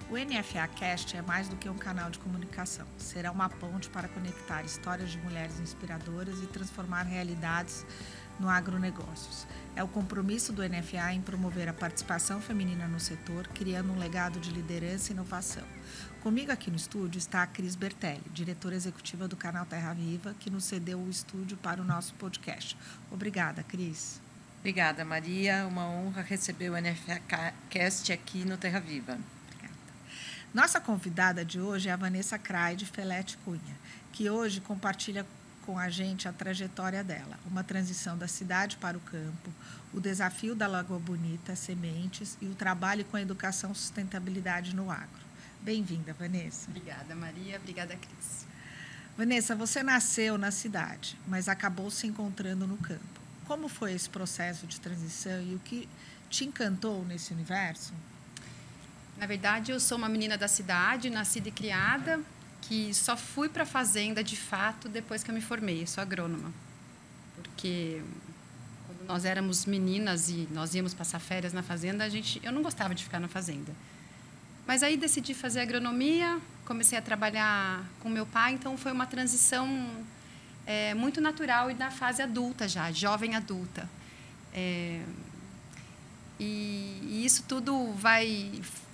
O NFA Cast é mais do que um canal de comunicação. Será uma ponte para conectar histórias de mulheres inspiradoras e transformar realidades no agronegócios. É o compromisso do NFA em promover a participação feminina no setor, criando um legado de liderança e inovação. Comigo aqui no estúdio está a Cris Bertelli, diretora executiva do canal Terra Viva, que nos cedeu o estúdio para o nosso podcast. Obrigada, Cris. Obrigada, Maria. Uma honra receber o NFA Cast aqui no Terra Viva. Nossa convidada de hoje é a Vanessa Craide Felete Cunha, que hoje compartilha com a gente a trajetória dela, uma transição da cidade para o campo, o desafio da Lagoa Bonita, sementes e o trabalho com a educação e sustentabilidade no agro. Bem-vinda, Vanessa. Obrigada, Maria. Obrigada, Cris. Vanessa, você nasceu na cidade, mas acabou se encontrando no campo. Como foi esse processo de transição e o que te encantou nesse universo? Na verdade, eu sou uma menina da cidade, nascida e criada, que só fui para a fazenda, de fato, depois que eu me formei. Eu sou agrônoma. Porque quando nós éramos meninas e nós íamos passar férias na fazenda, eu não gostava de ficar na fazenda. Mas aí decidi fazer agronomia, comecei a trabalhar com meu pai, então foi uma transição muito natural e na fase adulta já, jovem adulta. E isso tudo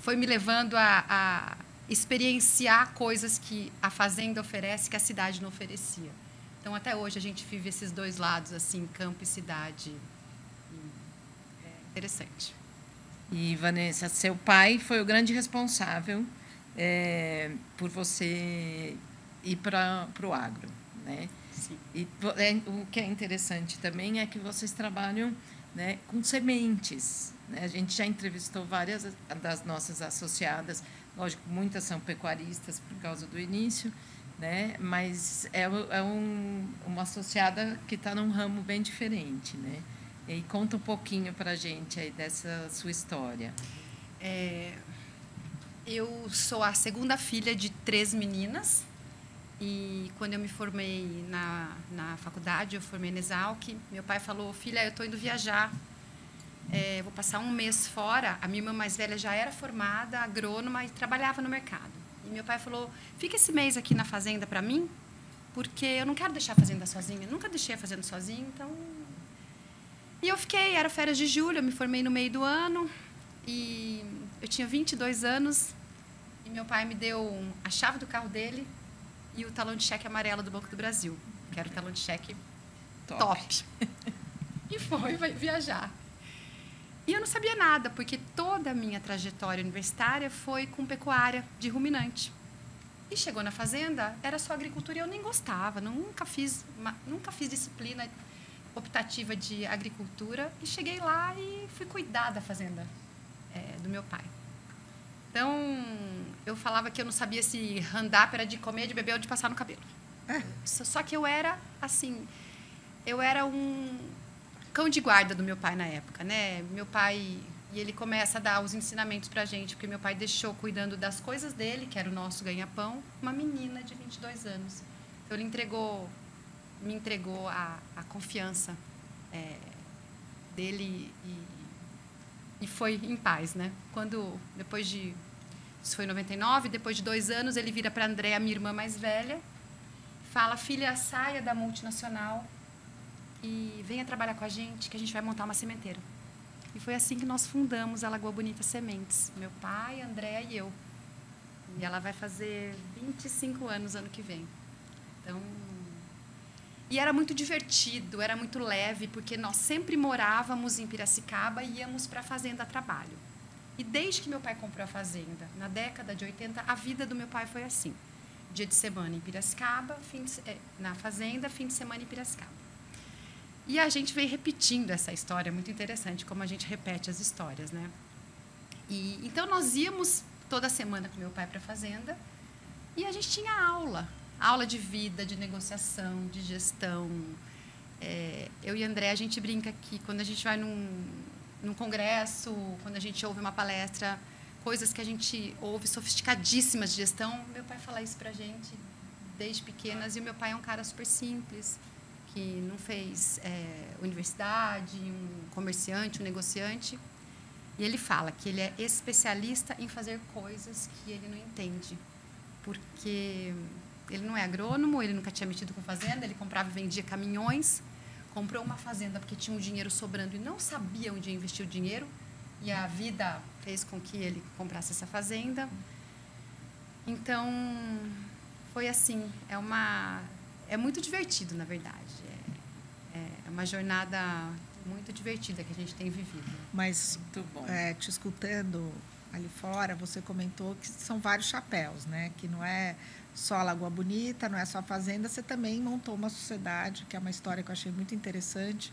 foi me levando a experienciar coisas que a fazenda oferece que a cidade não oferecia. Então, até hoje, a gente vive esses dois lados, assim, campo e cidade. É interessante. E, Vanessa, seu pai foi o grande responsável por você ir para o agro, né? Sim. E o que é interessante também é que vocês trabalham, né, com sementes. Né? A gente já entrevistou várias das nossas associadas, lógico, muitas são pecuaristas por causa do início, né? Mas uma associada que está num ramo bem diferente. Né? E conta um pouquinho para a gente aí dessa sua história. Eu sou a segunda filha de 3 meninas. E quando eu me formei na faculdade, eu formei na Exalc, meu pai falou, filha, eu estou indo viajar, vou passar um mês fora. A minha irmã mais velha já era formada, agrônoma, e trabalhava no mercado. E meu pai falou, fica esse mês aqui na fazenda para mim, porque eu não quero deixar a fazenda sozinha. Nunca deixei a fazenda sozinha, então... E eu fiquei, era férias de julho, eu me formei no meio do ano, e eu tinha 22 anos, e meu pai me deu a chave do carro dele, e o talão de cheque amarelo do Banco do Brasil, que era o talão de cheque top. E vai viajar. E eu não sabia nada, porque toda a minha trajetória universitária foi com pecuária de ruminante. E chegou na fazenda, era só agricultura e eu nem gostava, nunca fiz disciplina optativa de agricultura. E cheguei lá e fui cuidar da fazenda do meu pai. Então, eu falava que eu não sabia se handap era de comer, de beber ou de passar no cabelo. Só que eu era, assim, um cão de guarda do meu pai na época, né? Meu pai, e ele começa a dar os ensinamentos pra gente, porque meu pai deixou cuidando das coisas dele, que era o nosso ganha-pão, uma menina de 22 anos. Então, ele me entregou a confiança dele e foi em paz, né? Isso foi em 99, depois de 2 anos, ele vira para a Andréa, minha irmã mais velha, fala, filha, saia da multinacional e venha trabalhar com a gente, que a gente vai montar uma sementeira. E foi assim que nós fundamos a Lagoa Bonita Sementes, meu pai, a Andréa e eu. E ela vai fazer 25 anos ano que vem. Então... E era muito divertido, era muito leve, porque nós sempre morávamos em Piracicaba e íamos para a fazenda a trabalho. E desde que meu pai comprou a fazenda, na década de 80, a vida do meu pai foi assim. Dia de semana em Piracicaba, na fazenda, fim de semana em Piracicaba. E a gente veio repetindo essa história, muito interessante, como a gente repete as histórias, né? Então, nós íamos toda semana com meu pai para a fazenda e a gente tinha aula de vida, de negociação, de gestão. Eu e a André, a gente brinca que quando a gente vai num congresso, quando a gente ouve uma palestra, coisas que a gente ouve sofisticadíssimas de gestão, meu pai fala isso para a gente desde pequenas. E o meu pai é um cara super simples, que não fez universidade, um comerciante, um negociante. E ele fala que ele é especialista em fazer coisas que ele não entende. Porque ele não é agrônomo, ele nunca tinha mexido com fazenda, ele comprava e vendia caminhões, comprou uma fazenda porque tinha um dinheiro sobrando e não sabia onde investir o dinheiro, e a vida fez com que ele comprasse essa fazenda. Então, foi assim, é muito divertido, na verdade. É uma jornada muito divertida que a gente tem vivido. Mas, te escutando ali fora, você comentou que são vários chapéus, né? Que não é só a Lagoa Bonita, não é só a fazenda, você também montou uma sociedade, que é uma história que eu achei muito interessante,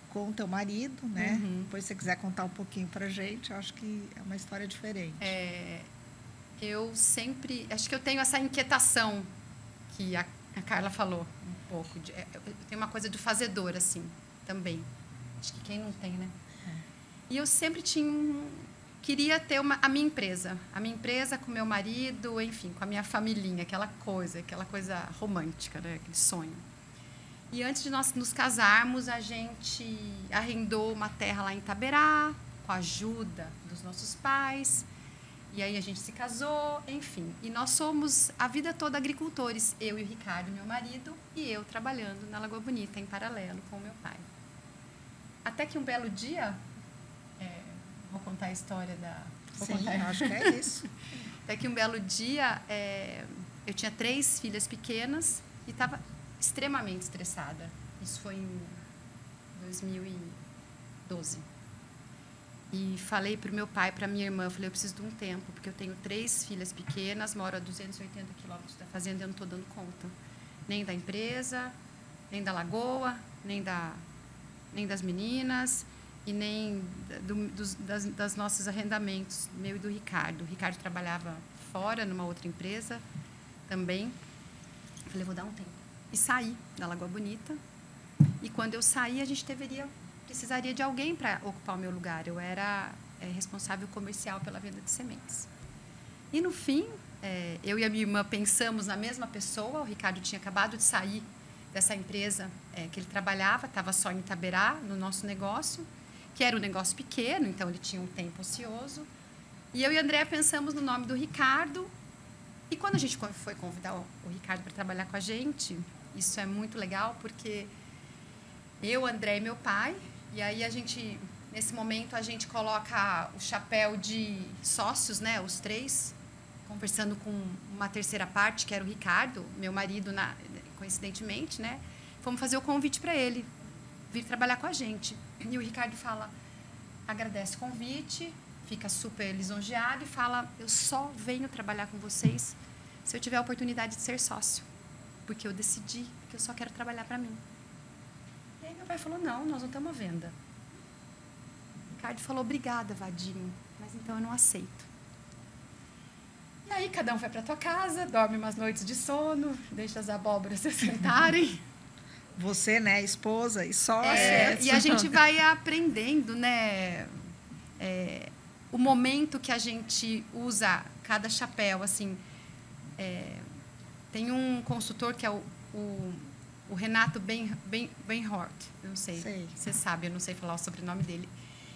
com o teu marido, né? Depois, se você quiser contar um pouquinho pra gente, eu acho que é uma história diferente. Eu sempre... Acho que eu tenho essa inquietação que a Carla falou um pouco. Eu tenho uma coisa de fazedor, assim, também. Acho que quem não tem, né? E eu sempre queria ter a minha empresa. A minha empresa com meu marido, enfim, com a minha familhinha, aquela coisa romântica, né? Aquele sonho. E antes de nós nos casarmos, a gente arrendou uma terra lá em Itaberá, com a ajuda dos nossos pais. E aí a gente se casou, enfim. E nós somos a vida toda agricultores. Eu e o Ricardo, meu marido, e eu trabalhando na Lagoa Bonita, em paralelo com o meu pai. Até que um belo dia... Vou contar a história da... Sim, acho que é isso. Até que um belo dia, eu tinha 3 filhas pequenas e estava extremamente estressada. Isso foi em 2012. E falei para o meu pai, para minha irmã, eu falei, eu preciso de um tempo, porque eu tenho 3 filhas pequenas, moro a 280 quilômetros da fazenda e eu não estou dando conta. Nem da empresa, nem da lagoa, nem das meninas e nem das nossos arrendamentos, meu e do Ricardo. O Ricardo trabalhava fora, numa outra empresa também. Eu falei, vou dar um tempo. E saí da Lagoa Bonita. E quando eu saí, a gente precisaria de alguém para ocupar o meu lugar. Eu era responsável comercial pela venda de sementes. E, no fim, eu e a minha irmã pensamos na mesma pessoa. O Ricardo tinha acabado de sair dessa empresa que ele trabalhava, estava só em Itaberá, no nosso negócio, que era um negócio pequeno, então ele tinha um tempo ocioso. E eu e a Andréa pensamos no nome do Ricardo. E quando a gente foi convidar o Ricardo para trabalhar com a gente, isso é muito legal, porque eu, André e meu pai, e aí nesse momento, a gente coloca o chapéu de sócios, né, os 3, conversando com uma terceira parte, que era o Ricardo, meu marido, coincidentemente, né? Fomos fazer o convite para ele vir trabalhar com a gente. E o Ricardo agradece o convite, fica super lisonjeado e fala, eu só venho trabalhar com vocês se eu tiver a oportunidade de ser sócio, porque eu decidi que eu só quero trabalhar para mim. E aí meu pai falou, não, nós não estamos à venda. O Ricardo falou, obrigada, Vadinho, mas então eu não aceito. E aí cada um vai para a tua casa, dorme umas noites de sono, deixa as abóboras se sentarem. Você, né, esposa e sócia. E a gente vai aprendendo, né, o momento que a gente usa cada chapéu, assim. Tem um consultor que é o Renato Benhort, não sei, você sabe, eu não sei falar o sobrenome dele.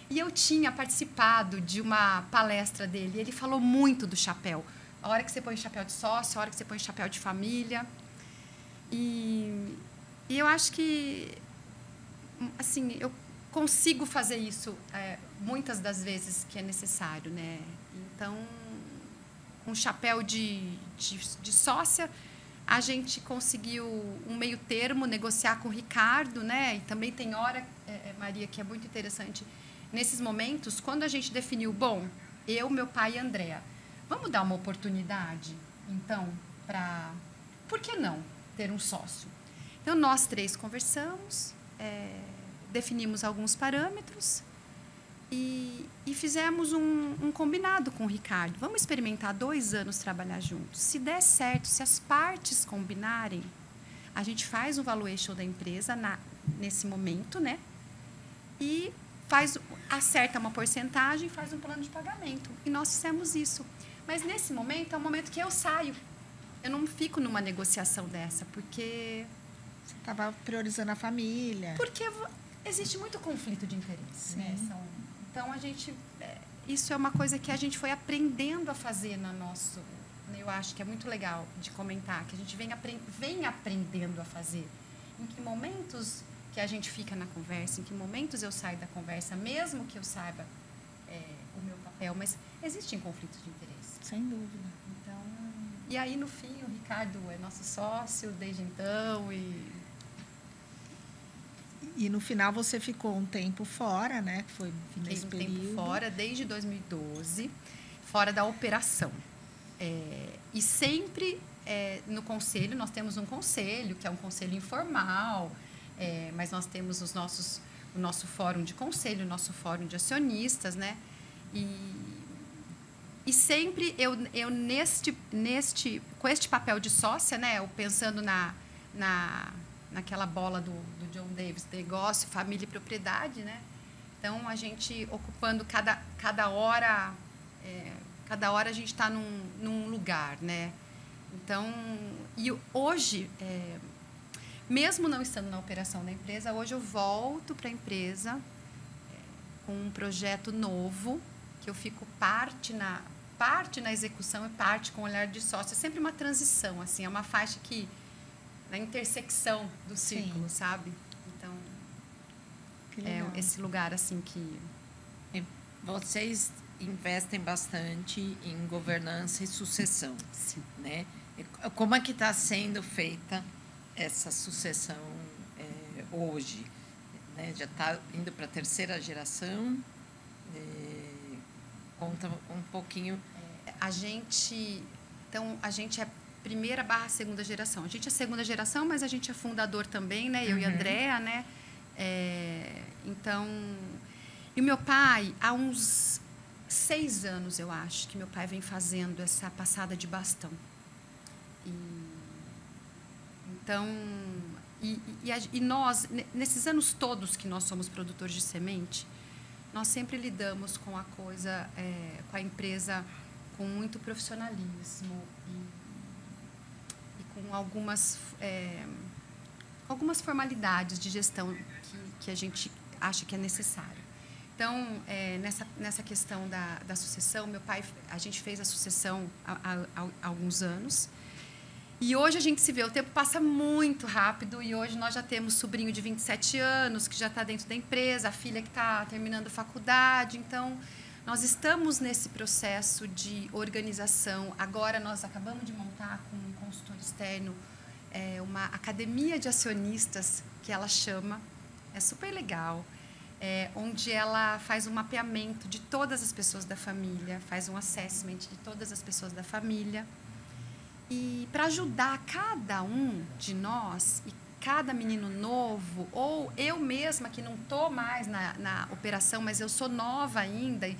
E eu tinha participado de uma palestra dele, e ele falou muito do chapéu. A hora que você põe chapéu de sócio, a hora que você põe chapéu de família. E eu acho que, assim, eu consigo fazer isso muitas das vezes que é necessário, né? Então, com chapéu de sócia, a gente conseguiu um meio termo, negociar com o Ricardo, né? E também tem hora, Maria, que é muito interessante. Nesses momentos, quando a gente definiu, bom, eu, meu pai e a Andréa, vamos dar uma oportunidade, então, para... Por que não ter um sócio? Então, nós 3 conversamos, definimos alguns parâmetros e fizemos um combinado com o Ricardo. Vamos experimentar 2 anos trabalhar juntos. Se der certo, se as partes combinarem, a gente faz um valuation da empresa nesse momento, né? E acerta uma porcentagem e faz um plano de pagamento. E nós fizemos isso. Mas, nesse momento, é o momento que eu saio. Eu não fico numa negociação dessa, porque... Você estava priorizando a família. Porque existe muito conflito de interesse, né? Então, a gente isso é uma coisa que a gente foi aprendendo a fazer no nosso... Eu acho que é muito legal de comentar, que a gente vem aprendendo a fazer. Em que momentos que a gente fica na conversa, em que momentos eu saio da conversa, mesmo que eu saiba o meu papel, mas existem conflitos de interesse. Sem dúvida. Então, e aí, no fim, o Ricardo é nosso sócio desde então. E no final você ficou um tempo fora, né? Foi nesse período. Fiquei um tempo fora, desde 2012, fora da operação. E sempre no conselho, nós temos um conselho, que é um conselho informal, mas nós temos o nosso fórum de conselho, o nosso fórum de acionistas, né? E sempre eu com este papel de sócia, né? Eu pensando naquela bola do John Davis, negócio, família e propriedade, né? Então, a gente ocupando cada hora a gente está num lugar, né? Então, e hoje, mesmo não estando na operação da empresa, hoje eu volto para a empresa com um projeto novo, que eu fico parte na execução e parte com o olhar de sócio. É sempre uma transição, assim, é uma faixa que na intersecção do círculo, sabe? Então, é esse lugar assim que... Vocês investem bastante em governança e sucessão. Sim. Né? Como é que está sendo feita essa sucessão hoje? Né? Já está indo para a terceira geração? Conta um pouquinho. A gente é primeira/segunda geração. A gente é segunda geração, mas a gente é fundador também, né? Eu e a Andréa, né? Então, e o meu pai, há uns 6 anos, eu acho, que meu pai vem fazendo essa passada de bastão. Então, e nós, nesses anos todos que nós somos produtores de semente, nós sempre lidamos com a coisa, com a empresa com muito profissionalismo e com algumas formalidades de gestão que a gente acha que é necessário. Então, nessa questão da sucessão, meu pai, a gente fez a sucessão há alguns anos. E hoje a gente se vê, o tempo passa muito rápido e hoje nós já temos sobrinho de 27 anos que já está dentro da empresa, a filha que está terminando a faculdade. Então, nós estamos nesse processo de organização. Agora, nós acabamos de montar com um consultor externo uma academia de acionistas, que ela chama, é super legal, onde ela faz um mapeamento de todas as pessoas da família, faz um assessment de todas as pessoas da família. E para ajudar cada um de nós, e cada menino novo, ou eu mesma que não estou mais na operação, mas eu sou nova ainda,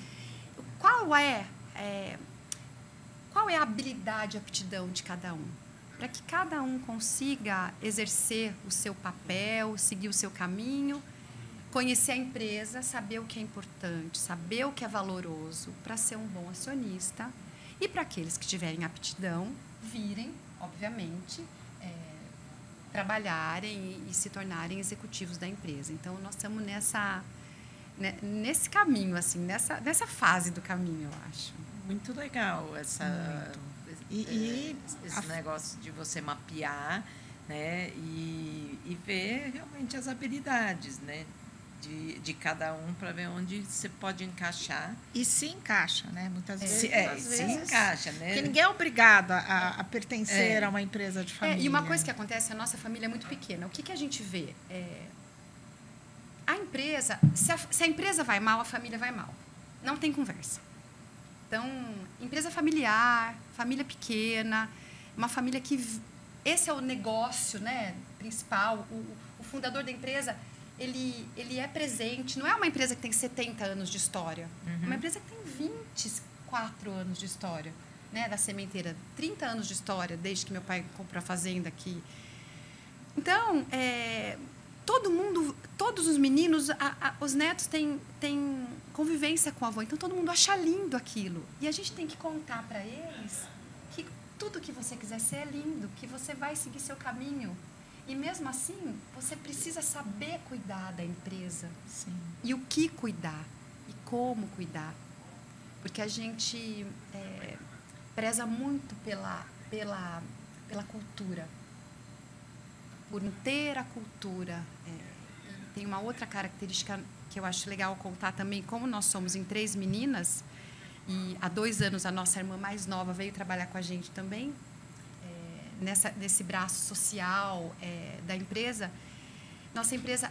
qual é a habilidade e aptidão de cada um? Para que cada um consiga exercer o seu papel, seguir o seu caminho, conhecer a empresa, saber o que é importante, saber o que é valoroso para ser um bom acionista. E para aqueles que tiverem aptidão, virem, obviamente, trabalharem e se tornarem executivos da empresa. Então, nós estamos nesse caminho, assim, nessa fase do caminho, eu acho. Muito legal esse negócio de você mapear, né, e ver realmente as habilidades, né, de cada um, para ver onde você pode encaixar. E se encaixa, né? Muitas vezes. Se encaixa, né? Porque ninguém é obrigado a pertencer a uma empresa de família. E uma coisa que acontece, a nossa família é muito pequena. O que a gente vê? A empresa, se a empresa vai mal, a família vai mal. Não tem conversa. Então, empresa familiar, família pequena, uma família que... Esse é o negócio, né, principal. O fundador da empresa... Ele é presente, não é uma empresa que tem 70 anos de história, é uma empresa que tem 24 anos de história, né, da sementeira, 30 anos de história, desde que meu pai comprou a fazenda aqui. Então, todo mundo, todos os meninos, os netos têm convivência com o avô, então todo mundo acha lindo aquilo. E a gente tem que contar para eles que tudo que você quiser ser é lindo, que você vai seguir seu caminho. E, mesmo assim, você precisa saber cuidar da empresa. Sim. E o que cuidar. E como cuidar. porque a gente preza muito pela cultura, por ter a cultura. Tem uma outra característica que eu acho legal contar também, como nós somos em 3 meninas, e há 2 anos a nossa irmã mais nova veio trabalhar com a gente também, nesse braço social da empresa. Nossa empresa,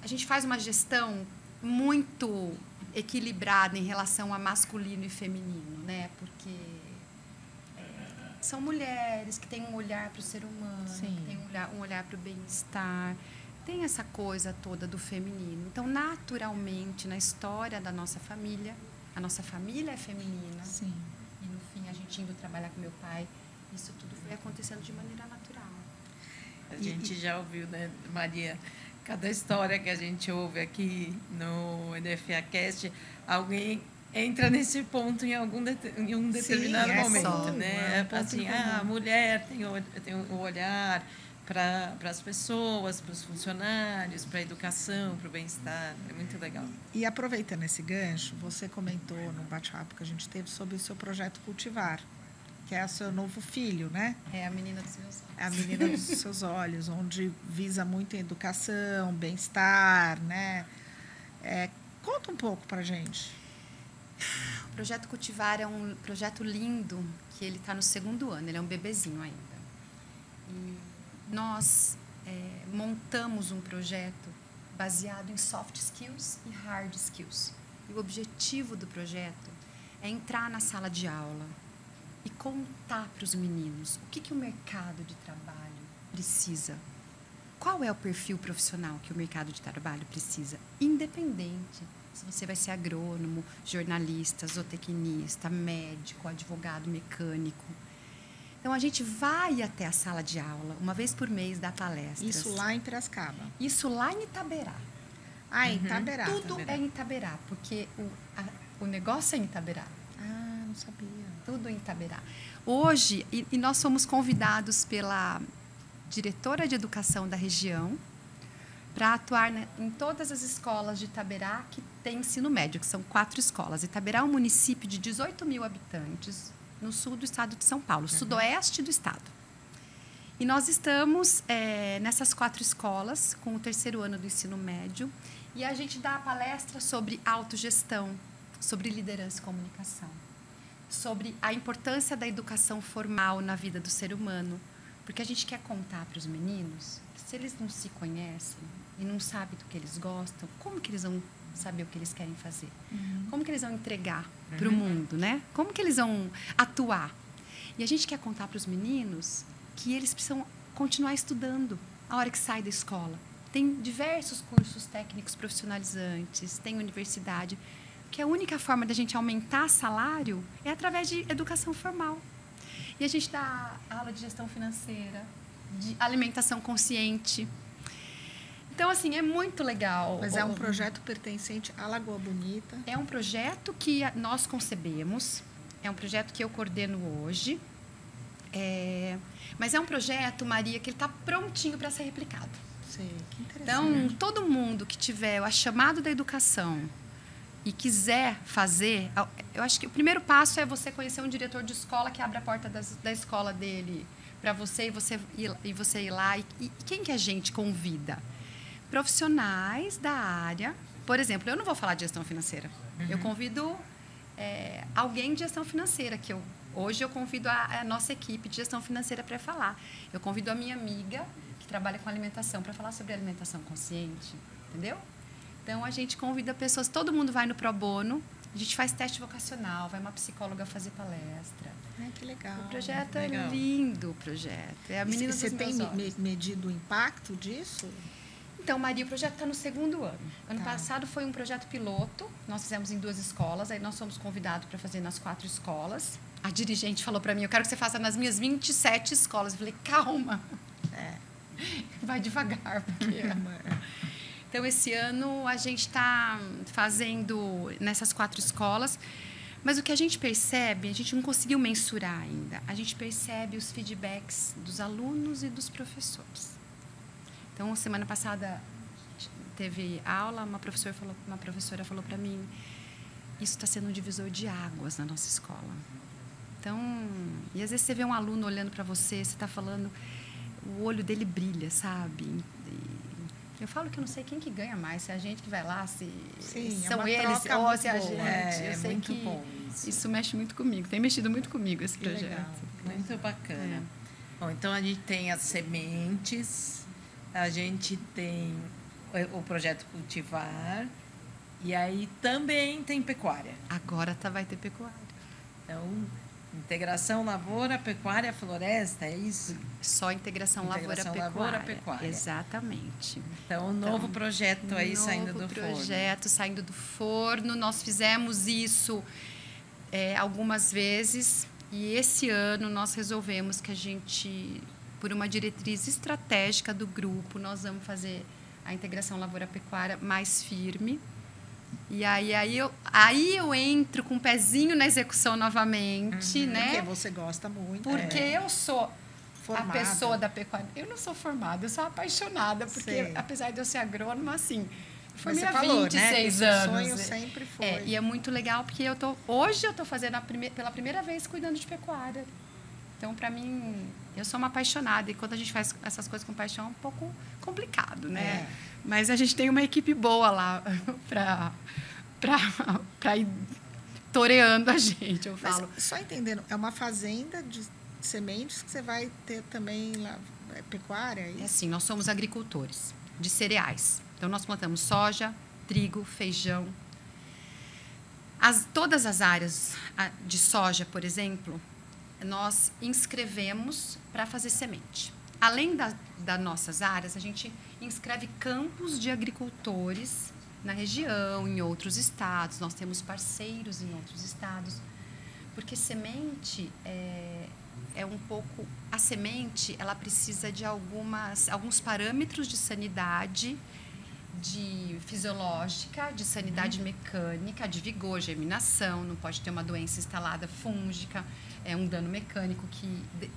a gente faz uma gestão muito equilibrada em relação a masculino e feminino, né? Porque são mulheres que têm um olhar para o ser humano, Sim. que têm um olhar para o bem-estar, tem essa coisa toda do feminino. Então, naturalmente, na história da nossa família, a nossa família é feminina. Sim. E, no fim, a gente indo trabalhar com meu pai, isso tudo foi acontecendo de maneira natural. A gente já ouviu, né, Maria? Cada história que a gente ouve aqui no NFA Cast, alguém entra nesse ponto em um determinado momento, né? Assim, a mulher tem o olhar para as pessoas, para os funcionários, para a educação, para o bem-estar. É muito legal. E aproveitando esse gancho, você comentou no bate-papo que a gente teve sobre o seu projeto Cultivar, que é o seu novo filho, né? É a menina dos meus olhos. É a menina dos seus olhos, onde visa muito a educação, bem-estar, né? Conta um pouco para a gente. O projeto Cultivar é um projeto lindo, que ele está no 2º ano, ele é um bebezinho ainda. E nós montamos um projeto baseado em soft skills e hard skills. E o objetivo do projeto é entrar na sala de aula e contar para os meninos o que o mercado de trabalho precisa. Qual é o perfil profissional que o mercado de trabalho precisa, independente se você vai ser agrônomo, jornalista, zootecnista, médico, advogado, mecânico. Então, a gente vai até a sala de aula, uma vez por mês, dar palestras. Isso lá em Piracicaba? Isso lá em Itaberá. Em Itaberá. Tudo é em Itaberá, porque o negócio é em Itaberá. Ah, não sabia. Tudo em Itaberá. Hoje, e nós fomos convidados pela diretora de educação da região para atuar em todas as escolas de Itaberá que tem ensino médio, que são 4 escolas. Itaberá é um município de 18 mil habitantes, no sul do estado de São Paulo, sudoeste do estado. E nós estamos nessas 4 escolas, com o 3º ano do ensino médio, e a gente dá palestra sobre autogestão, sobre liderança e comunicação, sobre a importância da educação formal na vida do ser humano, porque a gente quer contar para os meninos que, se eles não se conhecem e não sabem do que eles gostam, como que eles vão saber o que eles querem fazer? Como que eles vão entregar para o mundo, né? Como que eles vão atuar? E a gente quer contar para os meninos que eles precisam continuar estudando a hora que sai da escola. Tem diversos cursos técnicos profissionalizantes, tem universidade, que a única forma da gente aumentar salário é através de educação formal. E a gente dá aula de gestão financeira, de alimentação consciente. Então, assim, é muito legal. Mas é um projeto pertencente à Lagoa Bonita. É um projeto que nós concebemos, é um projeto que eu coordeno hoje. Mas é um projeto, Maria, que ele está prontinho para ser replicado. Sei, que interessante. Então, todo mundo que tiver a chamada da educação e quiser fazer, eu acho que o primeiro passo é você conhecer um diretor de escola que abre a porta da escola dele para você e você ir lá. E quem que a gente convida? Profissionais da área. Por exemplo, eu não vou falar de gestão financeira. Eu convido alguém de gestão financeira, hoje eu convido a nossa equipe de gestão financeira para falar. Eu convido a minha amiga, que trabalha com alimentação, para falar sobre alimentação consciente, entendeu? Então, a gente convida pessoas, todo mundo vai no Pro Bono, a gente faz teste vocacional, vai uma psicóloga fazer palestra. Que legal. O projeto legal. É lindo, o projeto. É a menina Você dos tem meus olhos. medido o impacto disso? Então, Maria, o projeto está no 2º ano. Ano passado foi um projeto piloto, nós fizemos em 2 escolas, aí nós fomos convidados para fazer nas 4 escolas. A dirigente falou para mim, eu quero que você faça nas minhas 27 escolas. Eu falei, calma, vai devagar. Porque... Então, esse ano a gente está fazendo nessas 4 escolas, mas o que a gente percebe, a gente não conseguiu mensurar ainda, a gente percebe os feedbacks dos alunos e dos professores. Então, semana passada teve aula, uma professora falou para mim, isso está sendo um divisor de águas na nossa escola. Então, e às vezes você vê um aluno olhando para você, você está falando, o olho dele brilha, sabe? Eu falo que eu não sei quem que ganha mais, se é a gente que vai lá, se Sim, são é eles ou se é a boa. gente. Eu sei muito que bom isso. mexe muito comigo, tem mexido muito comigo esse Que projeto. legal. Muito bacana. Bom, então a gente tem as sementes, a gente tem o projeto Cultivar e aí também tem pecuária. Agora vai ter pecuária. Então, integração lavoura, pecuária, floresta, é isso? Só integração lavoura-pecuária. Lavoura-pecuária. Exatamente. Então, um novo projeto aí saindo do forno. Novo projeto saindo do forno. Nós fizemos isso algumas vezes e esse ano nós resolvemos que a gente, por uma diretriz estratégica do grupo, nós vamos fazer a integração lavoura-pecuária mais firme. E aí eu entro com o pezinho na execução novamente, né? Porque você gosta muito. Porque eu sou Formada. a pessoa da pecuária. Eu não sou formada, eu sou apaixonada, porque Sei. apesar de eu ser agrônoma, assim, Mas formei você há falou, 26 né? anos. O sonho sempre foi. E é muito legal, porque hoje eu estou fazendo pela primeira vez cuidando de pecuária. Então, para mim, eu sou uma apaixonada. E quando a gente faz essas coisas com paixão, é um pouco complicado, né? Mas a gente tem uma equipe boa lá para ir toreando a gente, eu falo. Mas, só entendendo, é uma fazenda de sementes que você vai ter também lá, pecuária? É assim, nós somos agricultores de cereais. Então, nós plantamos soja, trigo, feijão. Todas as áreas de soja, por exemplo, nós inscrevemos para fazer semente. Além das nossas áreas, a gente inscreve campos de agricultores na região, em outros estados. Nós temos parceiros em outros estados. Porque semente é um pouco... A semente, ela precisa de alguns parâmetros de sanidade, de fisiológica, de sanidade mecânica, de vigor, germinação, não pode ter uma doença instalada fúngica, um dano mecânico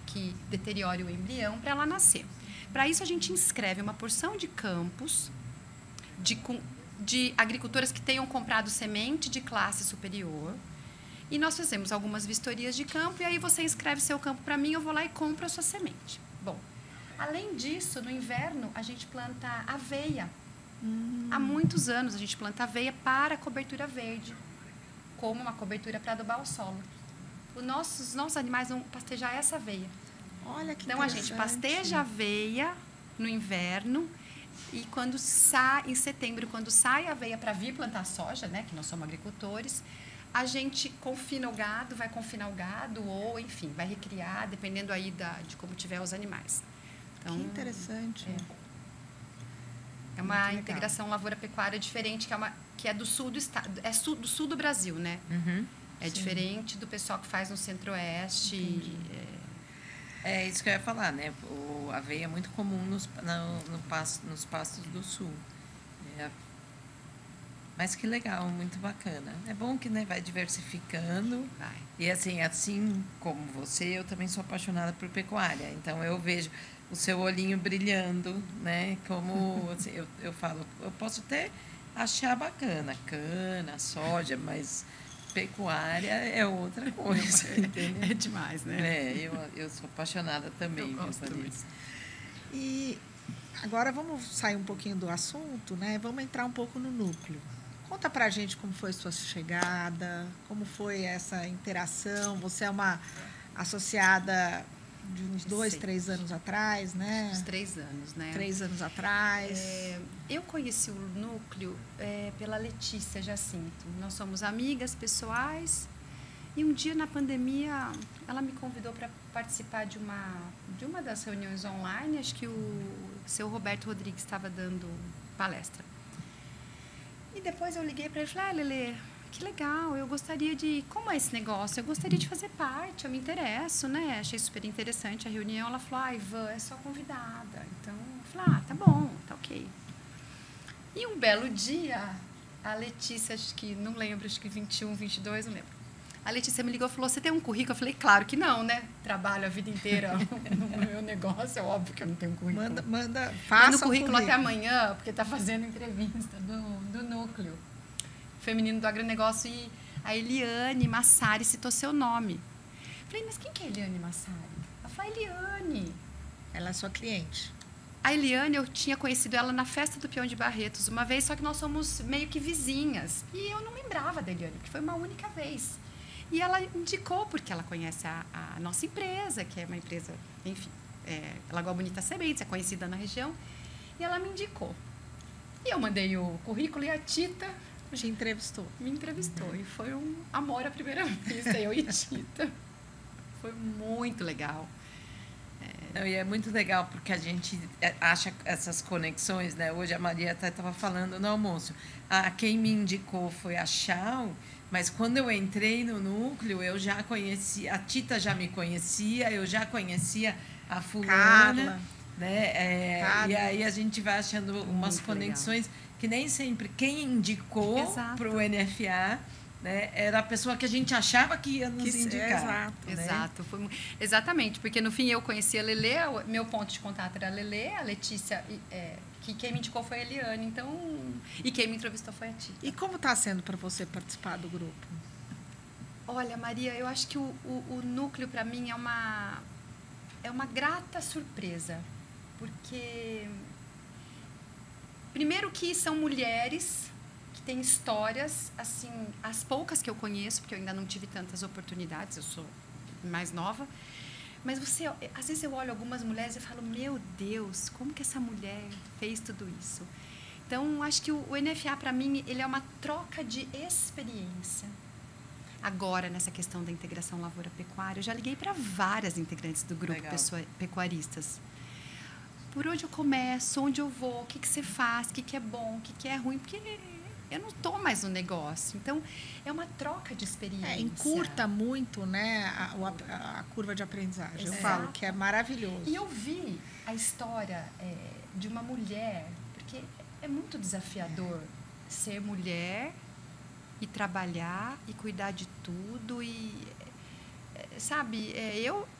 que deteriore o embrião para ela nascer. Para isso, a gente inscreve uma porção de campos de agricultoras que tenham comprado semente de classe superior. E nós fazemos algumas vistorias de campo, e aí você inscreve seu campo para mim, eu vou lá e compro a sua semente. Bom, além disso, no inverno, a gente planta aveia. Há muitos anos a gente planta aveia para cobertura verde, como uma cobertura para adubar o solo. Os nossos animais vão pastejar essa aveia. Olha que Então, a gente pasteja a aveia no inverno e em setembro, quando sai a aveia para vir plantar soja, né, que nós somos agricultores, a gente vai confinar o gado ou, enfim, vai recriar, dependendo aí de como tiver os animais. Então, que interessante. É uma integração lavoura-pecuária diferente, que é do sul do estado, do sul do Brasil, né? É diferente do pessoal que faz no Centro-Oeste. É isso que eu ia falar, né? A aveia é muito comum nos pastos do sul. Mas que legal, muito bacana. É bom que, né, vai diversificando. Vai. E assim como você, eu também sou apaixonada por pecuária. Então, eu vejo o seu olhinho brilhando, né? Como assim, eu falo, eu posso até achar bacana, cana, soja, mas pecuária é outra coisa, entendeu? É demais, né? Eu sou apaixonada também. Eu gosto nisso. E agora vamos sair um pouquinho do assunto, né? Vamos entrar um pouco no núcleo. Conta pra gente como foi sua chegada, como foi essa interação. Você é uma associada de uns 2, 3 anos atrás, né? Uns 3 anos, né? 3 anos atrás. Eu conheci o núcleo pela Letícia Jacinto. Nós somos amigas pessoais e um dia na pandemia ela me convidou para participar de uma das reuniões online. Acho que o seu Roberto Rodrigues estava dando palestra. E depois eu liguei para ele e falei, Lelê, que legal, eu gostaria de... Como é esse negócio? Eu gostaria de fazer parte, eu me interesso, né? Achei super interessante a reunião. Ela falou, Ivan, é só convidada. Então, eu falei, tá bom, tá ok. E um belo dia, a Letícia, acho que 21, 22, não lembro. A Letícia me ligou e falou, você tem um currículo? Eu falei, claro que não, né? Trabalho a vida inteira no meu negócio, é óbvio que eu não tenho um currículo. Faça Manda o currículo até amanhã, porque está fazendo entrevista do núcleo feminino do agronegócio. E a Eliane Massari citou seu nome. Falei, mas quem que é a Eliane Massari? Ela falou, Eliane. Ela é sua cliente. A Eliane, eu tinha conhecido ela na festa do Peão de Barretos uma vez, só que nós somos meio que vizinhas. E eu não lembrava da Eliane, porque foi uma única vez. E ela indicou, porque ela conhece a nossa empresa, que é uma empresa, enfim, Lagoa Bonita Sementes, é conhecida na região. E ela me indicou. E eu mandei o currículo e a Tita Te entrevistou. me entrevistou. E foi um amor à primeira vista, eu e Tita. Foi muito legal. Não, e é muito legal porque a gente acha essas conexões, né? Hoje a Maria até estava falando no almoço. Quem me indicou foi a Chau, mas quando eu entrei no núcleo, eu já conhecia, a Tita já me conhecia, eu já conhecia a fulana, Carla. né? Carla. E aí a gente vai achando umas Muito conexões que nem sempre quem indicou Exato. para o NFA, né, era a pessoa que a gente achava que ia nos indicar. Exato. né? Exato, exatamente, porque no fim eu conheci a Lelê, meu ponto de contato era a Lelê, a Letícia, que quem me indicou foi a Eliane, então, e quem me entrevistou foi a Tita. E como está sendo para você participar do grupo? Olha, Maria, eu acho que o núcleo para mim é uma grata surpresa, porque primeiro que são mulheres que têm histórias, assim, as poucas que eu conheço, porque eu ainda não tive tantas oportunidades, eu sou mais nova, mas às vezes eu olho algumas mulheres e falo, meu Deus, como que essa mulher fez tudo isso? Então, acho que o NFA, para mim, ele é uma troca de experiência. Agora, nessa questão da integração lavoura-pecuária, eu já liguei para várias integrantes do grupo pecuaristas. Por onde eu começo, onde eu vou, o que você faz, o que é bom, o que é ruim, porque eu não estou mais no negócio. Então, é uma troca de experiência. Encurta muito, né, a curva de aprendizagem. Exato. Eu falo que é maravilhoso. E eu vi a história de uma mulher, porque é muito desafiador ser mulher e trabalhar e cuidar de tudo. E, sabe,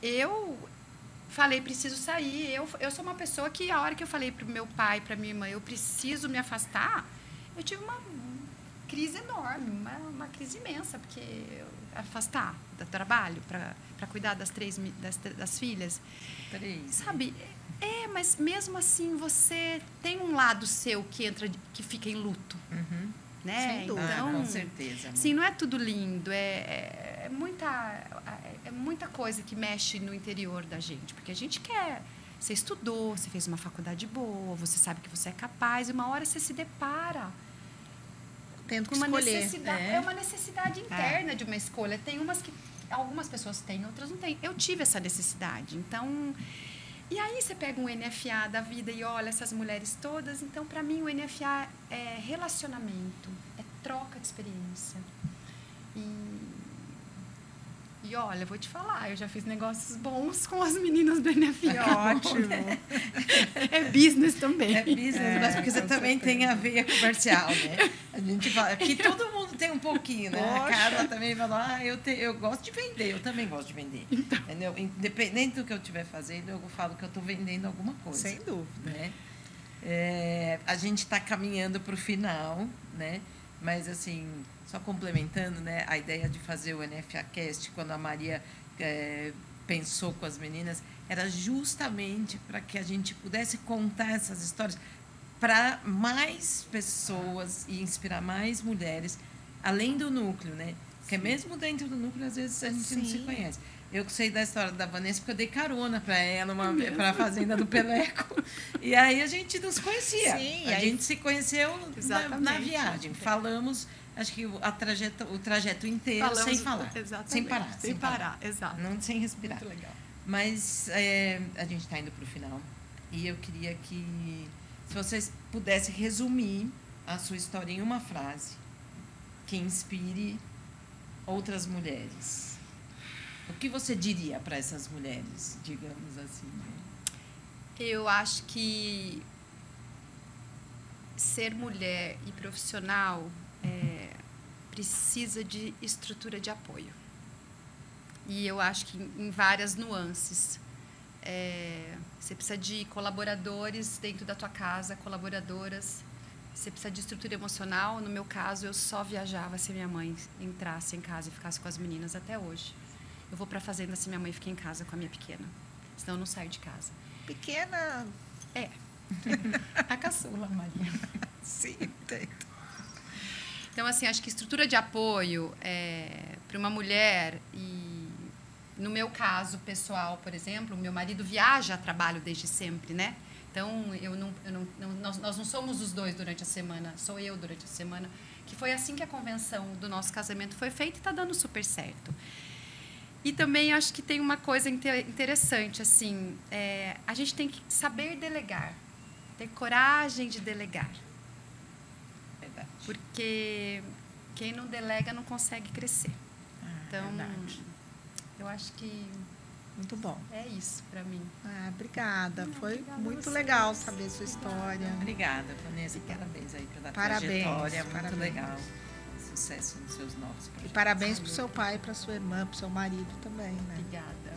eu falei, preciso sair. Eu sou uma pessoa que, a hora que eu falei para o meu pai, para minha irmã, eu preciso me afastar, eu tive uma crise enorme, uma crise imensa, porque afastar do trabalho para cuidar das filhas. 3. Sabe, mas mesmo assim você tem um lado seu que fica em luto. Uhum. Né? Sem dúvida. Então, com certeza. sim, não é tudo lindo, é muita coisa que mexe no interior da gente, porque a gente quer. Você estudou, você fez uma faculdade boa, você sabe que você é capaz, e uma hora você se depara Tendo que com uma escolher. necessidade. É uma necessidade interna de uma escolha. Tem umas que algumas pessoas têm, outras não têm. Eu tive essa necessidade. Então, e aí você pega um NFA da vida e olha essas mulheres todas. Então, para mim, o NFA é relacionamento, é troca de experiência. E olha, vou te falar, eu já fiz negócios bons com as meninas do NFA. Ótimo. É business também. É business, mas porque você também tem a veia comercial, né? A gente fala que todo mundo tem um pouquinho, né? Poxa. A Carla também falou, eu gosto de vender, eu também gosto de vender. Então. Entendeu? Independente do que eu estiver fazendo, eu falo que eu estou vendendo alguma coisa. Sem dúvida. Né? A gente está caminhando para o final, né? Mas, assim, só complementando, né, a ideia de fazer o NFA Cast, quando a Maria pensou com as meninas, era justamente para que a gente pudesse contar essas histórias para mais pessoas e inspirar mais mulheres, além do núcleo, né? Porque mesmo dentro do núcleo, às vezes, a gente não se conhece. Eu sei da história da Vanessa porque eu dei carona para ela para a fazenda do Peleco. E aí a gente nos conhecia. Sim, a gente se conheceu na viagem. Falamos, acho que o trajeto inteiro sem falar. Exatamente. Sem parar. Sem parar, exato. Não, sem respirar. Muito legal. Mas a gente está indo para o final. E eu queria que, se vocês pudessem resumir a sua história em uma frase que inspire outras mulheres. O que você diria para essas mulheres, digamos assim? Eu acho que ser mulher e profissional precisa de estrutura de apoio. E eu acho que em várias nuances. Você precisa de colaboradores dentro da tua casa, colaboradoras. você precisa de estrutura emocional. No meu caso, eu só viajava se minha mãe entrasse em casa e ficasse com as meninas até hoje. Eu vou para a fazenda se minha mãe fica em casa com a minha pequena. Senão eu não saio de casa. Pequena? É. A caçula, Maria. Sim, entendo. Então, assim, acho que estrutura de apoio para uma mulher, e no meu caso pessoal, por exemplo, meu marido viaja a trabalho desde sempre, né? Então, nós não somos os dois durante a semana, sou eu durante a semana, que foi assim que a convenção do nosso casamento foi feita e está dando super certo. E também acho que tem uma coisa interessante, assim, a gente tem que saber delegar, ter coragem de delegar. Verdade. Porque quem não delega não consegue crescer. Então, verdade. eu acho que Muito bom. é isso para mim. Obrigada. Foi obrigada a muito vocês. legal saber a sua história. Obrigada, Vanessa. Parabéns aí pela Parabéns, trajetória. Muito parabéns. legal. Sucesso nos seus novos E projetos. parabéns para o seu pai, para sua irmã, para o seu marido também, né? Obrigada.